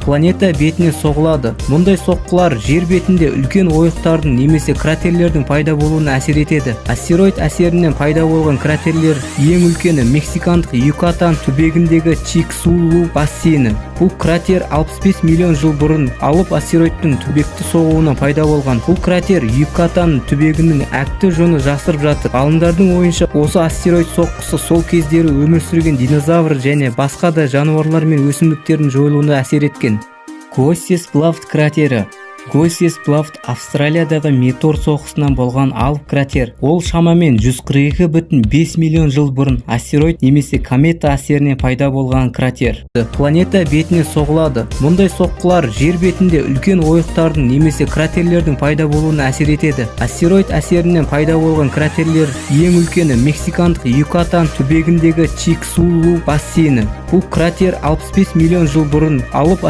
планета бетіне соғылады. Мұндай соққылар жер бетінде үлкен ойықтардың немесе кратерлердің пайда болуына әсер етеді. Астероид әсерінен пайда болған кратерлер ең үлкені Мексикандық Юкатан түбегіндегі Чиксулу бассейні. Бұл кратер 65 миллион жыл бұрын алып астероидтың түбекті соғуынан пайда болған. Бұл кратер Юкатан түбегінің әкті жоны жасырып жатыр. Ғалымдардың ойынша осы астероид соққысы сол кездері өмір сүрген динозавр және басқа да жануарлар мен өсімдіктердің жойылуына әсер еткен. Госсесплавт кратері. Госсесплавт Австралиядағы метеор соғысынан болған алып кратер. Ол шамамен 142,5 миллион жыл бұрын астероид немесе комета әсерінен пайда болған кратер. Планета бетіне соғылады. Мұндай соққылар жер бетінде үлкен ойықтардың немесе кратерлердің пайда болуына әсер етеді. Астероид әсерінен пайда болған кратерлер ең үлкені Мексикандық Юкатан түбегіндегі Чиксулу бассейні. Бұл кратер 65 миллион жыл бұрын алып